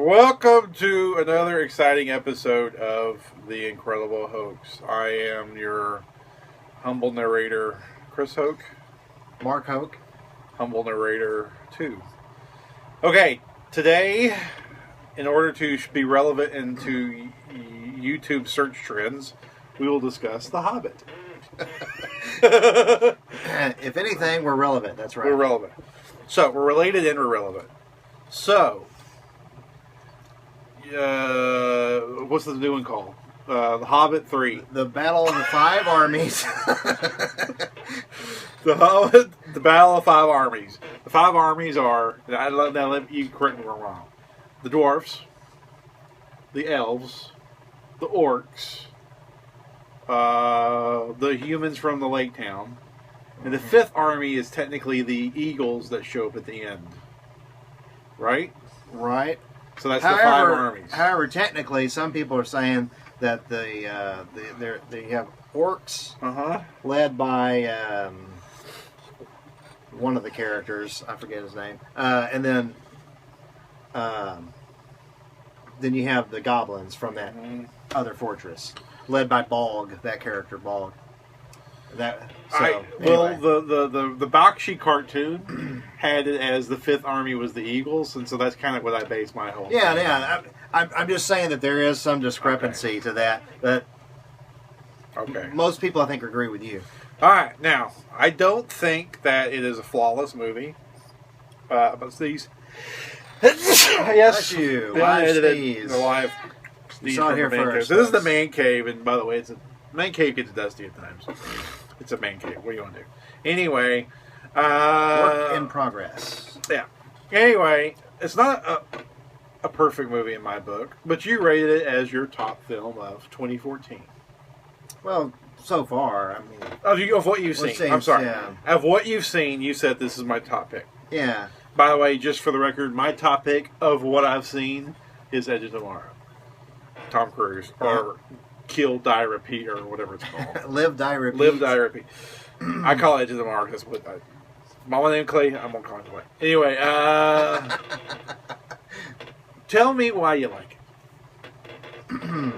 Welcome to another exciting episode of The Incredible Hoax. I am your humble narrator, Chris Hoke. Mark Hoke. Humble narrator 2. Okay, today, in order to be relevant into YouTube search trends, we will discuss The Hobbit. If anything, we're relevant. That's right. We're relevant. So, we're related and we're relevant. So, what's the new one called? The Hobbit 3. The Battle of the Five Armies. The Hobbit, the Battle of Five Armies. The five armies are, now let you correct me if I'm wrong, the dwarves, the elves, the orcs, the humans from the lake town, and the fifth army is technically the eagles that show up at the end. Right? Right. So that's the five armies. However, technically, some people are saying that they have orcs led by one of the characters. I forget his name. And then you have the goblins from that other fortress, led by Bolg. That character, Bolg. Anyway. The Bakshi cartoon had it as the fifth army was the eagles, and so that's kind of what I base my whole thing on. I'm just saying that there is some discrepancy to that, but most people I think agree with you. All right, now I don't think that it is a flawless movie. But these, yes, you live sneeze. The live sneeze from here the man first. cave. This is the man cave, and by the way, man cave gets dusty at times. It's a man cave. What do you want to do? Anyway, work in progress. Yeah. Anyway, it's not a perfect movie in my book, but you rated it as your top film of 2014. Well, so far, I mean, of what you've seen. I'm sorry. Yeah. Of what you've seen, you said this is my top pick. Yeah. By the way, just for the record, my top pick of what I've seen is Edge of Tomorrow. Tom Cruise. Or Kill, Die, Repeat, or whatever it's called. Live, Die, Repeat. Live, Die, Repeat. I call it Edge of Tomorrow because my name Clay, I'm going to call it Clay. Anyway, tell me why you like it.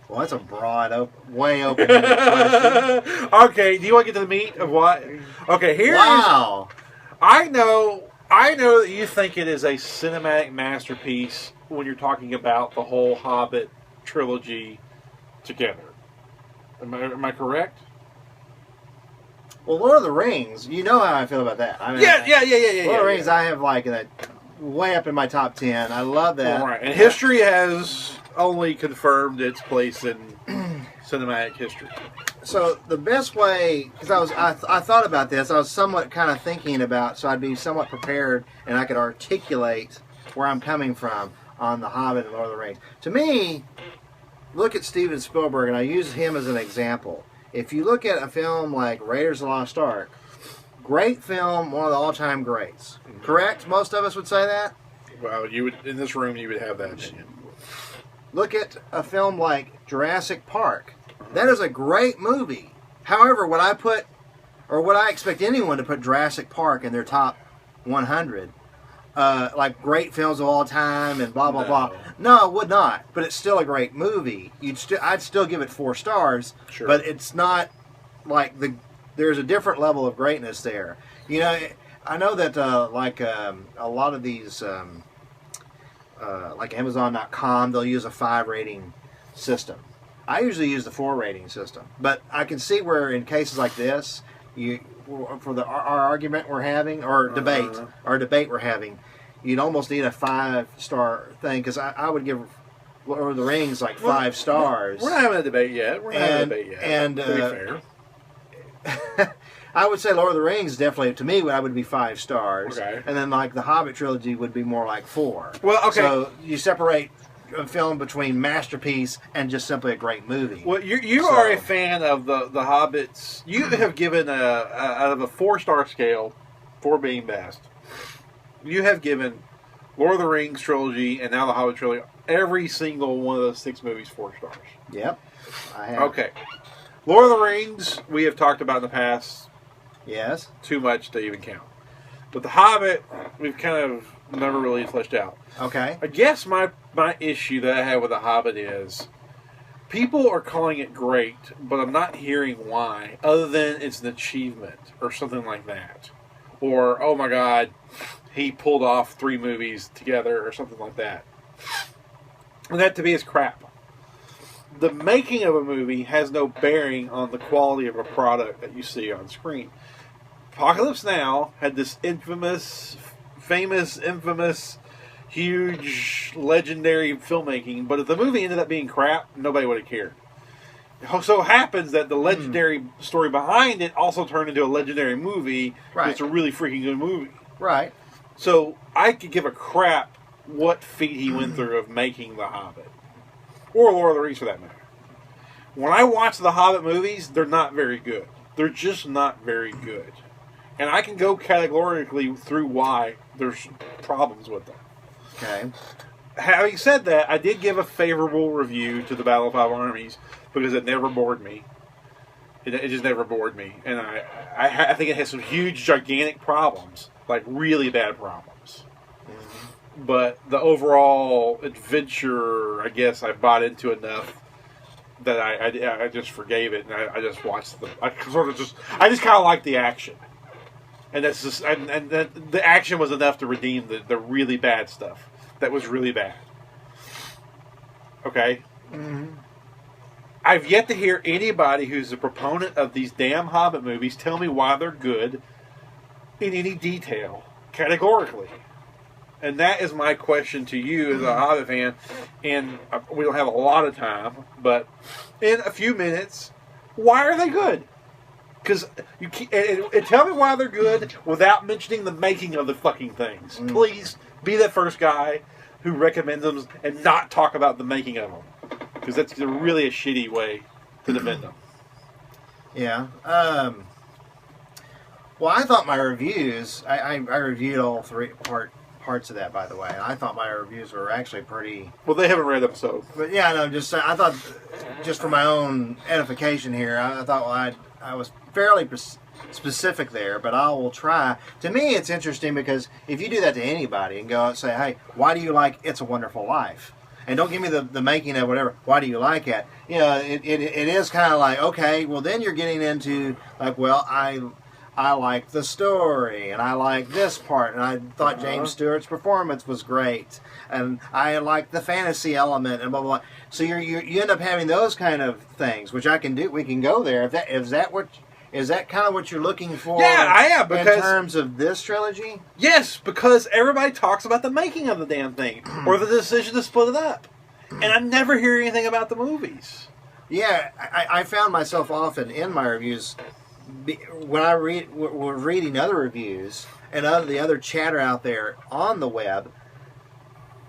Well, that's a broad, way open question. Okay, do you want to get to the meat of what? Okay, here wow. I know that you think it is a cinematic masterpiece when you're talking about the whole Hobbit trilogy together. Am I correct? Well, Lord of the Rings, you know how I feel about that. I mean, Yeah. Lord of the Rings, I have like that way up in my top 10. I love that. Right, and history has only confirmed its place in cinematic history. So the best way, because I thought about this, I was somewhat kind of thinking about, so I'd be somewhat prepared and I could articulate where I'm coming from on The Hobbit and Lord of the Rings. To me, look at Steven Spielberg, and I use him as an example. If you look at a film like Raiders of the Lost Ark, great film, one of the all-time greats. Correct? Most of us would say that? Well, you would in this room you would have that opinion. Look at a film like Jurassic Park. That is a great movie. However, what I expect anyone to put Jurassic Park in their top 100, like great films of all time and blah blah blah. No, I would not. But it's still a great movie. I'd still give it 4 stars. Sure. But it's not like there's a different level of greatness there. You know, I know that a lot of these, like Amazon.com, they'll use a 5 rating system. I usually use the 4 rating system, but I can see where in cases like this, for our argument we're having, or debate, we're having, you'd almost need a 5-star thing, because I would give Lord of the Rings like 5 stars. We're not having a debate yet. And to be fair. I would say Lord of the Rings definitely, to me, I would be 5 stars. Okay. And then like the Hobbit trilogy would be more like 4. Well, okay. So you separate a film between masterpiece and just simply a great movie. Well, you are a fan of the Hobbits. You have given out of a 4-star scale, 4 being best, you have given Lord of the Rings trilogy and now the Hobbit trilogy, every single one of those 6 movies 4 stars. Yep, I have. Okay. Lord of the Rings, we have talked about in the past. Yes. Too much to even count. But the Hobbit, we've kind of never really fleshed out. Okay. I guess my issue that I have with The Hobbit is people are calling it great, but I'm not hearing why, other than it's an achievement or something like that. Or, oh my God, he pulled off 3 movies together or something like that. And that to me is crap. The making of a movie has no bearing on the quality of a product that you see on screen. Apocalypse Now had this famous, huge, legendary filmmaking, but if the movie ended up being crap, nobody would have cared. It so happens that the legendary story behind it also turned into a legendary movie. Right. It's a really freaking good movie. Right. So I could give a crap what feat he went through of making The Hobbit. Or Lord of the Rings, for that matter. When I watch the Hobbit movies, they're not very good. They're just not very good. And I can go categorically through why there's problems with them. Okay. Having said that, I did give a favorable review to the Battle of Five Armies because it never bored me. It just never bored me. And I think it has some huge, gigantic problems. Like, really bad problems. Mm-hmm. But the overall adventure, I guess I bought into enough that I just forgave it, and I just watched them. I just kind of liked the action. And that's just, and the action was enough to redeem the really bad stuff. That was really bad. Okay? Mm-hmm. I've yet to hear anybody who's a proponent of these damn Hobbit movies tell me why they're good in any detail, categorically. And that is my question to you as a Hobbit fan. And we don't have a lot of time, but in a few minutes, why are they good? Because you and tell me why they're good without mentioning the making of the fucking things. Please be that first guy who recommends them and not talk about the making of them. Because that's really a shitty way to defend them. Yeah. Well, I thought my reviews, I reviewed all 3 parts of that, by the way, and I thought my reviews were actually pretty... Well, they haven't read the episode. But yeah, no, I thought, just for my own edification here, I thought, well, I was fairly specific there, but I will try. To me, it's interesting because if you do that to anybody and go out and say, hey, why do you like It's a Wonderful Life? And don't give me the making of whatever. Why do you like it? You know, it is kind of like, okay, well, then you're getting into, like, well, I like the story, and I like this part, and I thought James Stewart's performance was great, and I like the fantasy element, and blah, blah, blah. So you end up having those kind of things, which I can do. We can go there. Is that kind of what you're looking for? Yeah, I am, because in terms of this trilogy. Yes, because everybody talks about the making of the damn thing or the decision to split it up, and I never hear anything about the movies. Yeah, I found myself often in my reviews when I was reading other reviews and the other chatter out there on the web.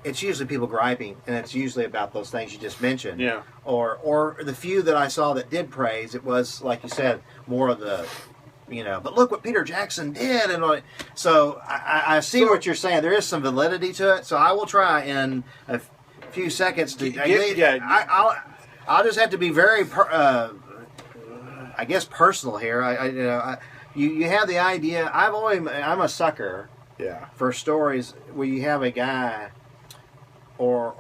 It's usually people griping, and it's usually about those things you just mentioned. Yeah. Or the few that I saw that did praise, it was, like you said, more of the, but look what Peter Jackson did. And so I see what you're saying. There is some validity to it. So I will try in a few seconds to... I'll just have to be very, I guess, personal here. You have the idea. I'm a sucker for stories where you have a guy... or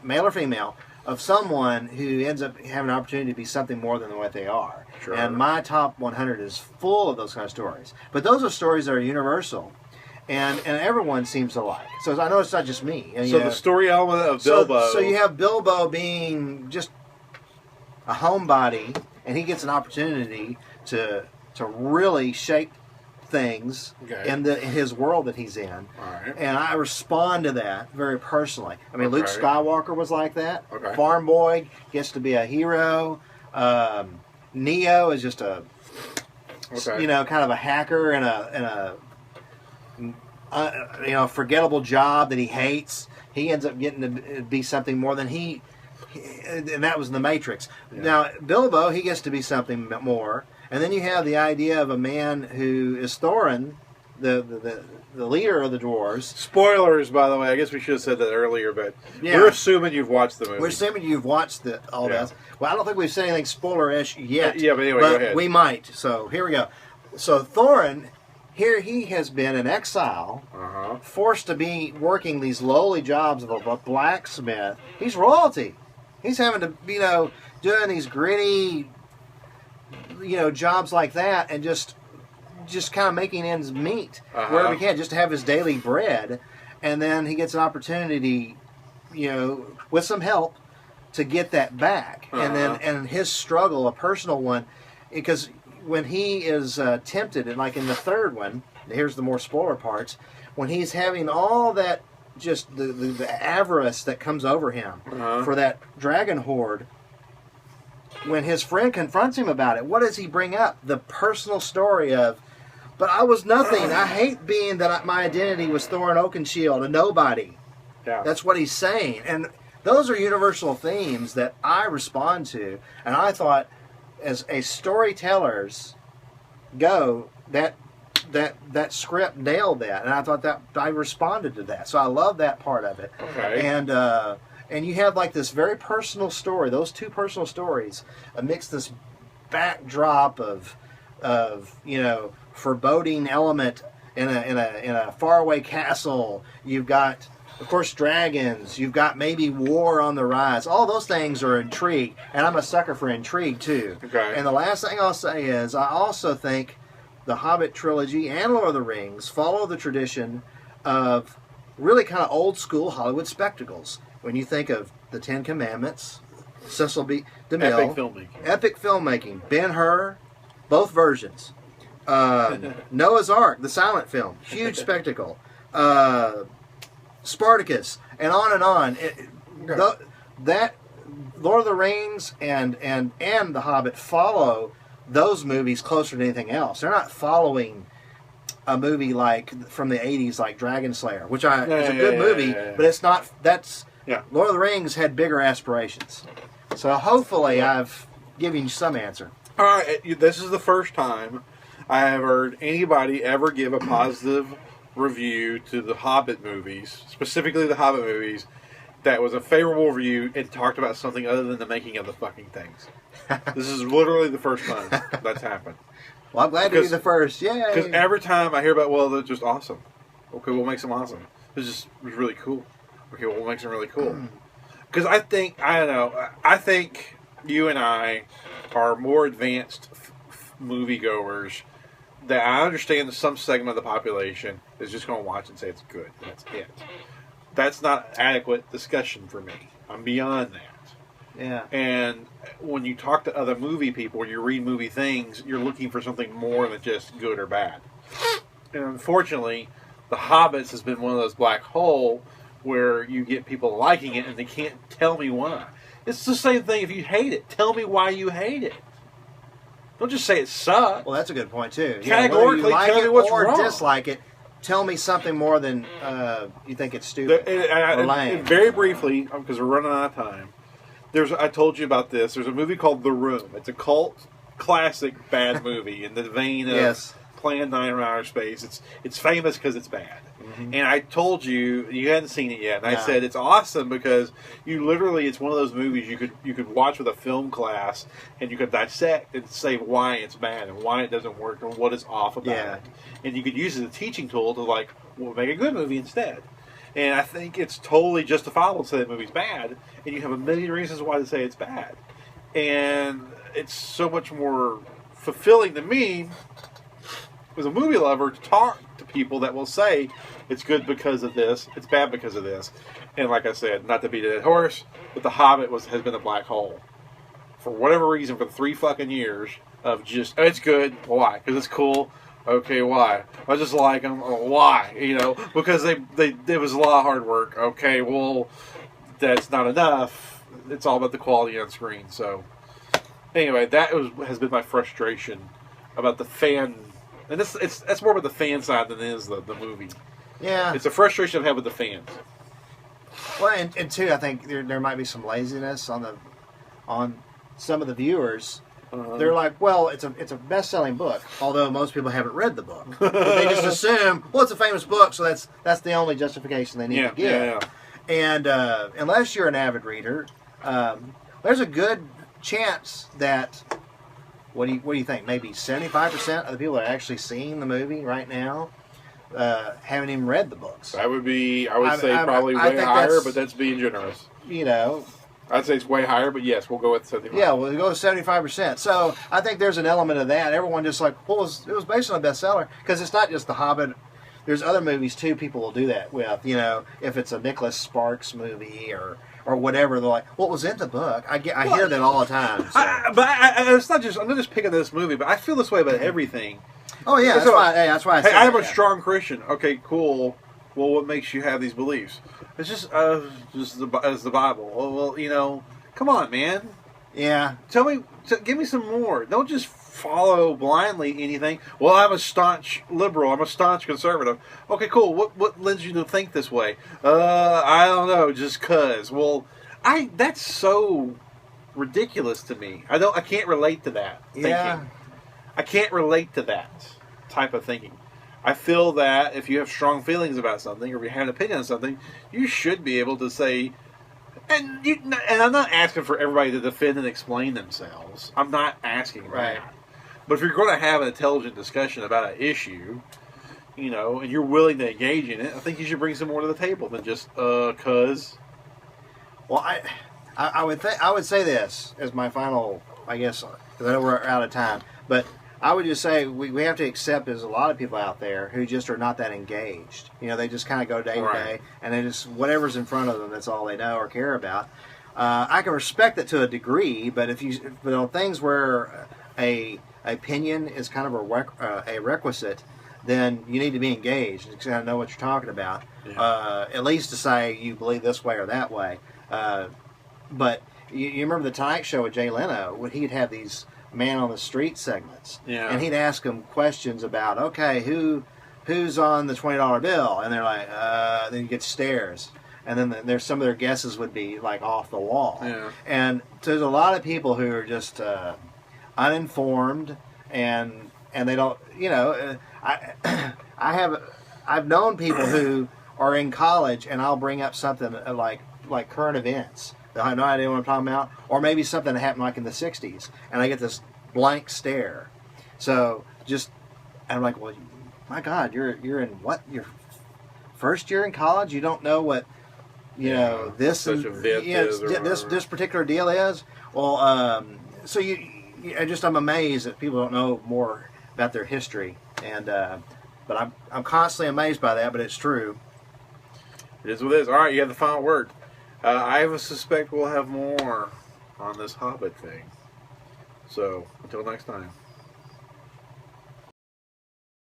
male or female, of someone who ends up having an opportunity to be something more than what they are. Sure. And my top 100 is full of those kind of stories. But those are stories that are universal, and everyone seems to like. So I know it's not just me. And, so the story element of Bilbo... So you have Bilbo being just a homebody, and he gets an opportunity to really shape things in his world that he's in. Right. And I respond to that very personally. I mean, Luke Skywalker was like that. Okay. Farm boy gets to be a hero. Neo is just a kind of a hacker and a forgettable job that he hates. He ends up getting to be something more than and that was in the Matrix. Yeah. Now Bilbo, he gets to be something more. And then you have the idea of a man who is Thorin, the leader of the dwarves. Spoilers, by the way. I guess we should have said that earlier, but we're assuming you've watched the movie. We're assuming you've watched all that. Well, I don't think we've said anything spoiler-ish yet. Yeah, but anyway, go ahead. We might. So here we go. So Thorin, here he has been in exile, forced to be working these lowly jobs of a blacksmith. He's royalty. He's having to, doing these gritty, jobs like that, and just kind of making ends meet wherever he can, just to have his daily bread. And then he gets an opportunity, with some help, to get that back. And his struggle, a personal one, because when he is tempted, and like in the third one, here's the more spoiler parts, when he's having all that, just the avarice that comes over him for that dragon horde, when his friend confronts him about it, what does he bring up? The personal story of, but I was nothing. I hate being that my identity was Thorin Oakenshield, a nobody. Yeah. That's what he's saying. And those are universal themes that I respond to. And I thought, as a storytellers go, that script nailed that. And I thought that I responded to that. So I love that part of it. Okay. And you have like this very personal story, those two personal stories, amidst this backdrop of foreboding element in a faraway castle. You've got, of course, dragons. You've got maybe war on the rise. All those things are intrigue, and I'm a sucker for intrigue too. Okay. And the last thing I'll say is, I also think the Hobbit trilogy and Lord of the Rings follow the tradition of really kind of old school Hollywood spectacles. When you think of the Ten Commandments, Cecil B. DeMille, epic filmmaking, Ben-Hur, both versions. Noah's Ark, the silent film, huge spectacle. Spartacus, and on and on. That Lord of the Rings and the Hobbit follow those movies closer to anything else. They're not following a movie like from the 80s like Dragon Slayer, which is a good movie, but it's not. Lord of the Rings had bigger aspirations. So hopefully I've given you some answer. All right, this is the first time I have heard anybody ever give a positive review to the Hobbit movies, specifically the Hobbit movies, that was a favorable review and talked about something other than the making of the fucking things. This is literally the first time that's happened. Well, I'm glad to be the first. Yay! Because every time I hear about, well, they're just awesome. Okay, we'll make them awesome. It was really cool. Okay, well, we'll make them really cool. Because I think you and I are more advanced moviegoers, that I understand that some segment of the population is just going to watch and say it's good. That's it. That's not adequate discussion for me. I'm beyond that. Yeah. And when you talk to other movie people, or you read movie things, you're looking for something more than just good or bad. And unfortunately, The Hobbits has been one of those black hole where you get people liking it and they can't tell me why. It's the same thing if you hate it. Tell me why you hate it. Don't just say it sucks. Well, that's a good point, too. Categorically, like tell me what's wrong. Or dislike it. Tell me something more than you think it's stupid or lame. Very briefly, because we're running out of time, I told you about this. There's a movie called The Room. It's a cult classic bad movie in the vein of Plan 9 from Outer Space. It's famous because it's bad. Mm-hmm. And I told you hadn't seen it yet, and I said it's awesome because it's one of those movies you could watch with a film class and you could dissect and say why it's bad and why it doesn't work and what is off about it. And you could use it as a teaching tool to make a good movie instead. And I think it's totally justifiable to say that movie's bad, and you have a million reasons why to say it's bad. And it's so much more fulfilling to me as a movie lover to talk to people that will say it's good because of this, it's bad because of this. And like I said, not to beat a dead horse, but The Hobbit has been a black hole. For whatever reason, for 3 fucking years of just, it's good. Why? Because it's cool. Okay, why? I just like them. Why? Because it was a lot of hard work. Okay, well, that's not enough. It's all about the quality on screen. So, anyway, has been my frustration about the fan. And that's more about the fan side than it is the movie. Yeah. It's a frustration I've had with the fans. Well, and two, I think there might be some laziness on some of the viewers. They're like, well, it's a best-selling book, although most people haven't read the book. But they just assume, well, it's a famous book, so that's the only justification they need to give. Yeah. And unless you're an avid reader, there's a good chance that what do you think? Maybe 75% of the people that are actually seeing the movie right now haven't even read the books. That would be, I would say, probably way higher, but that's being generous. You know, I'd say it's way higher, but yes, we'll go with 75. Yeah, we'll go with 75%. So I think there's an element of that. Everyone just like, well, it was based on a bestseller, because it's not just The Hobbit. There's other movies too. People will do that with. You know, if it's a Nicholas Sparks movie or whatever, they're like, "What was in the book?" I hear that all the time. So. It's not just. I'm not just picking this movie, but I feel this way about everything. Oh yeah, that's why I said I'm that, a strong Christian. Okay, cool. Well, what makes you have these beliefs? It's just the Bible. Well, you know, come on, man. Yeah. Give me some more. Don't just follow blindly anything. Well, I'm a staunch liberal. I'm a staunch conservative. Okay, cool. What lends you to think this way? I don't know. Just cause. Well, that's so ridiculous to me. I can't relate to that thinking. Yeah. I can't relate to that type of thinking. I feel that if you have strong feelings about something, or if you have an opinion on something, you should be able to say. And I'm not asking for everybody to defend and explain themselves. I'm not asking that. But if you're going to have an intelligent discussion about an issue, you know, and you're willing to engage in it, I think you should bring some more to the table than just cause. Well, I would say this as my final, I guess, because I know we're out of time, but I would just say we have to accept there's a lot of people out there who just are not that engaged. You know, they just kind of go day to day, and they just, whatever's in front of them, that's all they know or care about. I can respect it to a degree, but but on things where a opinion is kind of a requisite, then you need to be engaged and kind of know what you're talking about. Yeah. At least to say you believe this way or that way. But you remember the Tonight Show with Jay Leno, when he'd have these man on the street segments, and he'd ask them questions about, okay, who's on the $20 bill, and they're like, then you get stares, and then there's some of their guesses would be like off the wall, and there's a lot of people who are just uninformed, and they don't, you know, I've known people who are in college, and I'll bring up something like current events. I have no idea what I'm talking about, or maybe something that happened like in the '60s, and I get this blank stare. So I'm like, well, my God, you're in what? Your first year in college? You don't know what know this this particular deal is? Well, so I'm amazed that people don't know more about their history, and but I'm constantly amazed by that. But it's true. It is what it is. All right, you have the final word. I suspect we'll have more on this Hobbit thing. So, until next time.